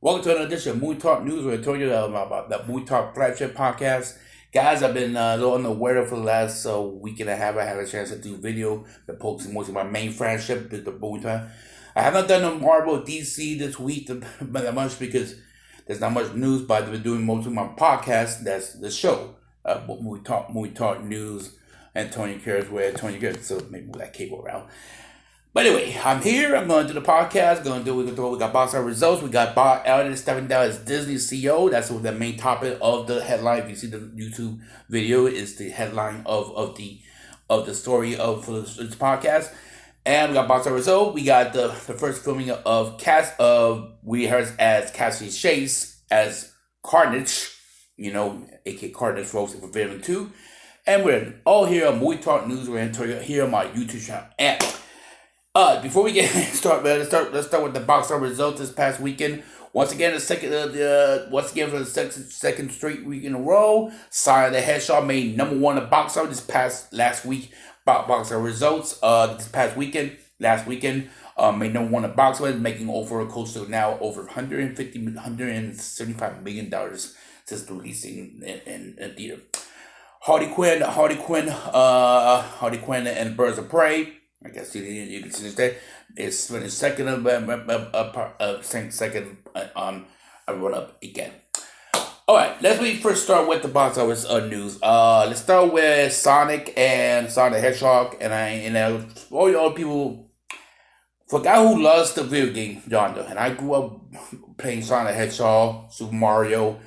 Welcome to another edition of Movie Talk News with Antonio about the Movie Talk flagship podcast. Guys, I've been a little unaware for the last week and a half. I had a chance to do video, been focusing mostly on my main flagship, the movie time. I haven't done a Marvel DC this week that much because there's not much news, but I've been doing most of my podcast. That's the show, Movie Talk News. Antonio Gutierrez, where Antonio Gutierrez, so maybe move that cable around. But anyway, I'm here. I'm going to do the podcast. We got box office results. We got Bob Iger stepping down as Disney CEO. That's the main topic of the headline. If you see the YouTube video, is the headline of the story of this podcast. And we got box office result. We got the first filming of we heard as Cassiely Chase as Carnage, aka Carnage for Venom 2. And we're all here on Movie Talk News. We're here on my YouTube channel. And before we get started, let's start with the box office results this past weekend. Once again, for the second straight week in a row, Sonic the Hedgehog made number one in the box office last week. Box office results this past weekend, last weekend, made number one in the box office, making over close to now over $175 million since releasing in theater. Harley Quinn and Birds of Prey. I guess you can see that it's finished second I run up again. All right, first start with the box office news. Let's start with Sonic the Hedgehog, and all you other people. For a guy who loves the video game genre, and I grew up playing Sonic the Hedgehog, Super Mario.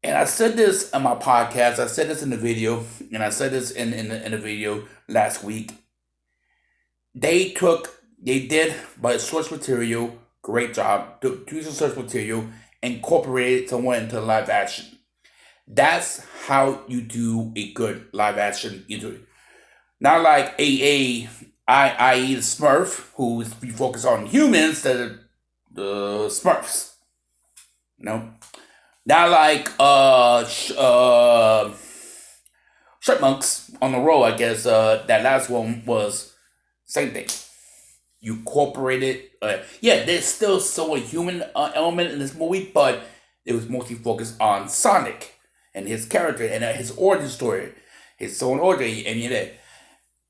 And I said this on my podcast, I said this in the video, and I said this in the video last week. They did, by source material, great job, to use the source material, incorporated somewhat into live action. That's how you do a good live action. Not like i.e. the Smurf, who is focused on humans instead of the Smurfs. No. Not like Chipmunks on the road, I guess. That last one was same thing. You incorporated, there's still somewhat human element in this movie, but it was mostly focused on Sonic and his character and his origin story, his own origin,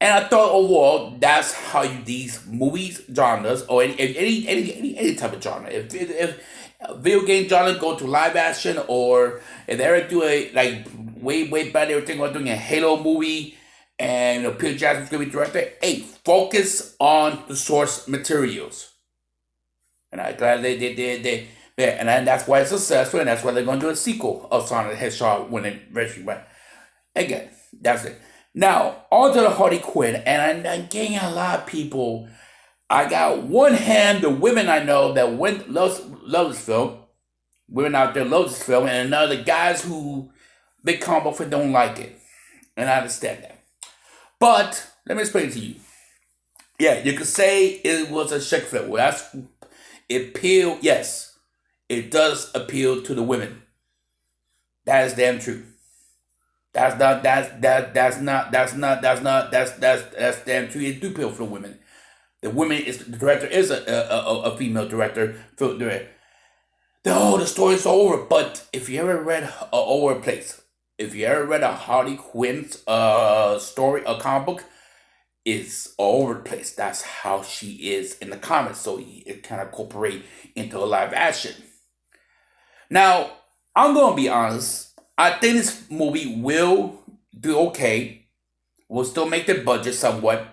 and I thought overall that's how these movies genres or any type of genre. If video game genre go to live action, or if they ever do way back, they were thinking about doing a Halo movie, and Peter Jackson's gonna be director. Hey, focus on the source materials, and I'm glad they did. And that's why it's successful, and that's why they're gonna do a sequel of Sonic the Hedgehog when it eventually went. Again, that's it. Now on to the Harley Quinn, and I'm getting a lot of people. I got one hand the women I know that love this film, women out there love this film, and another guys who big comic book don't like it, and I understand that. But let me explain it to you. Yeah, you could say it was a chick film. Well, yes, it does appeal to the women. That is damn true. That's damn true. It do appeal for the women. The director is a female director. The story's over. But if you ever read if you ever read a Harley Quinn's story, a comic book, it's all over the place. That's how she is in the comics. So it kind of incorporate into a live action. Now, I'm gonna be honest. I think this movie will do okay. Will still make their budget somewhat.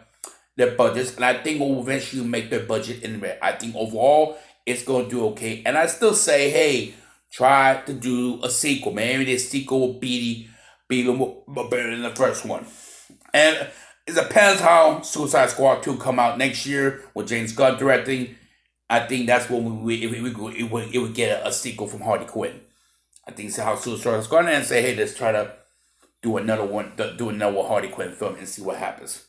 Their budgets, and I think will eventually make their budget in there. I think overall it's going to do okay, and I still say, hey, try to do a sequel. Maybe the sequel will be a little more better than the first one. And it depends how Suicide Squad 2 come out next year with James Gunn directing. I think that's when it would get a sequel from Harley Quinn. I think it's how Suicide Squad and say, hey, let's try to do another Harley Quinn film and see what happens.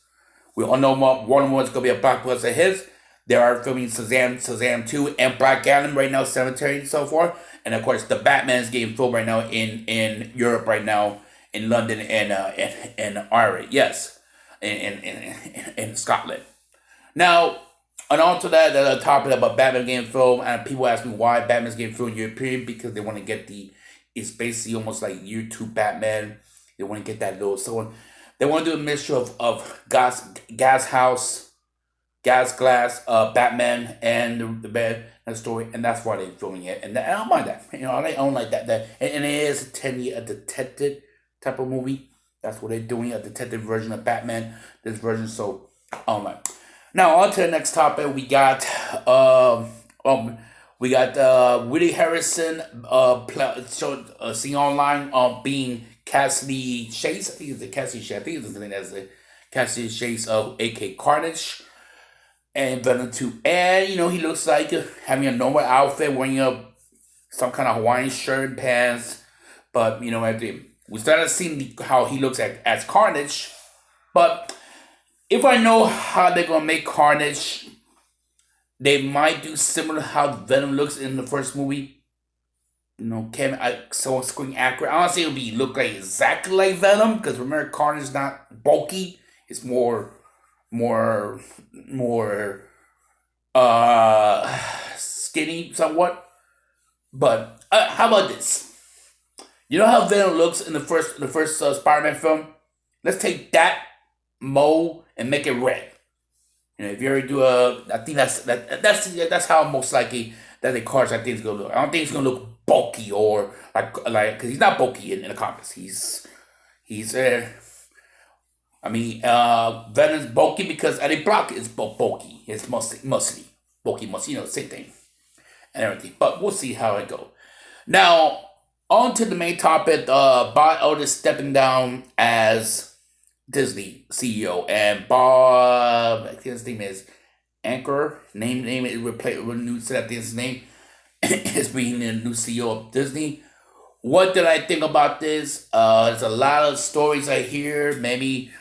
We all know Warner Brothers is going to be a blockbuster hit. They are filming Shazam 2 and Black Adam right now, Cemetery and so forth. And of course, the Batman is getting filmed right now in Europe right now, in London and Ireland. Yes, in Scotland. Now, And on to that, the topic about Batman getting filmed, and people ask me why Batman's getting filmed in European, because they want to get it's basically almost like year two Batman. They want to get that little, so they want to do a mixture of gas house, gas glass, Batman, and the bed and the story, and that's why they're filming it. And I don't mind that, I don't like that. And it is a detective type of movie. That's what they're doing, a detective version of Batman. This version, so oh my. Now on to the next topic. We got Woody Harrison seen online being Cassiely Chase. I think it's the Cassiely Chase. I think it's the name as the Cassiely Chase of AK Carnage and Venom 2. And he looks like having a normal outfit, wearing some kind of Hawaiian shirt and pants. But we started seeing how he looks as Carnage. But if I know how they're gonna make Carnage, they might do similar to how Venom looks in the first movie. So screen accurate. I don't say it'll look like exactly like Venom, because remember Carnage is not bulky. It's more skinny somewhat. But how about this? You know how Venom looks in the first Spider-Man film? Let's take that mold and make it red. If you ever do I think that's how most likely that the cards I think is gonna look. I don't think it's gonna look bulky or because he's not bulky in the comics. He's Venom's bulky because Eddie Brock is bulky. It's muscly, bulky, muscly. Same thing and everything. But we'll see how it goes. Now on to the main topic. Bob Iger stepping down as Disney CEO, and Bob, I think his name is Anchor. Name it replace new set his name is being the new CEO of Disney. What did I think about this? There's a lot of stories I hear. Maybe,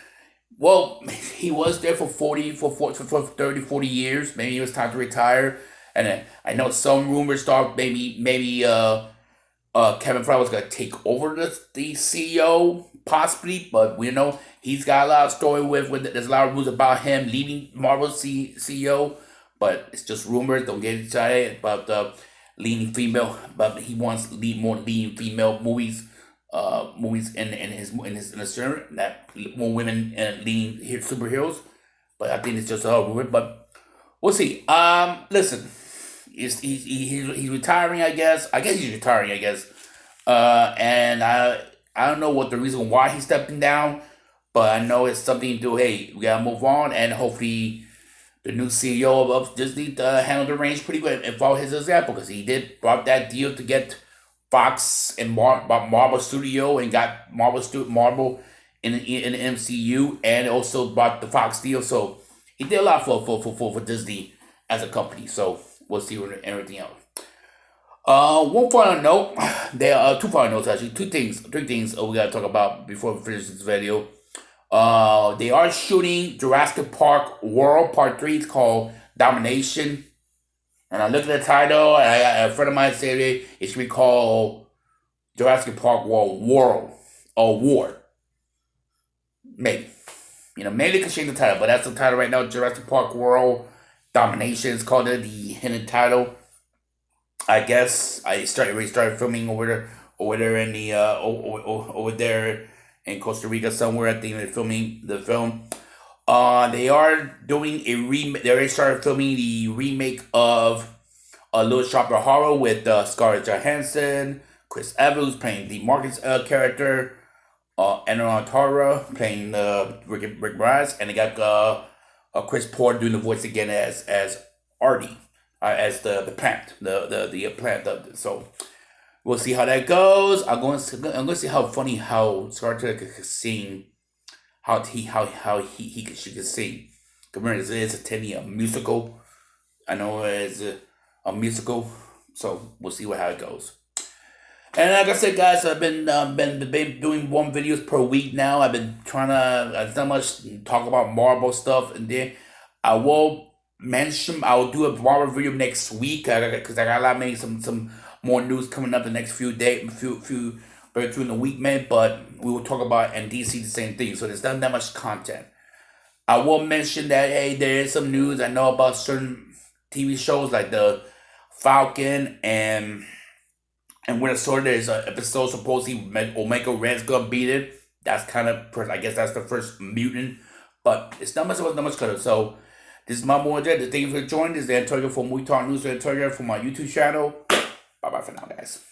well, he was there for 30, 40 years. Maybe it was time to retire. And I know some rumors start maybe Kevin Feige was gonna take over the CEO possibly, but we know he's got a lot of story with there's a lot of rumors about him leaving Marvel CEO, but it's just rumors. Don't get excited about the leading female, but he wants to lead more leading female movies in his genre, that more women leading superheroes. But I think it's just a rumor. But we'll see. Listen. He's retiring, I guess. I guess he's retiring, I guess. And I don't know what the reason why he's stepping down, but I know it's something to do. Hey, we gotta move on, and hopefully the new CEO of Disney handle the reins pretty good and follow his example, because he brought that deal to get Fox and Marvel Studio and got Marvel in the MCU, and also bought the Fox deal. So he did a lot for Disney as a company. So we'll see everything else. One final note. There are two final notes actually. Three things we gotta talk about before we finish this video. They are shooting Jurassic Park World Part 3. It's called Domination. And I looked at the title, and a friend of mine said it should be called Jurassic Park World or War. Maybe. Maybe they can change the title, but that's the title right now. Jurassic Park World Domination is called the hidden title. I guess I started filming over there in the over there in Costa Rica somewhere. I think they're filming the film. They are doing a remake. They already started filming the remake of A Little Shop of Horror with Scarlett Johansson, Chris Evans playing the Marcus character, Antonio Gutierrez playing Rick Moranis, and they got Chris Porter doing the voice again as Artie, as the plant, the plant. So we'll see how that goes. I'm going to see how funny how Scarlett could sing, she could sing. Remember, it's a 10-year musical. I know it's a musical, so we'll see how it goes. And like I said, guys, I've been doing one videos per week now. I've been trying to not much talk about Marvel stuff, and then I will do a Marvel video next week because I got maybe some more news coming up the next few days, during the week, man. But we will talk about and DC the same thing, so there's not that much content. I will mention that, hey, there is some news I know about certain TV shows like the Falcon and Winter Soldier. There's an episode supposedly Omega Red's gonna beat it. That's kind of, I guess that's the first mutant, but it's not much color. So this is my boy Jet. Thank you for joining. This is Antonio from We Talk News with Antonio from my YouTube channel. Bye bye for now, guys.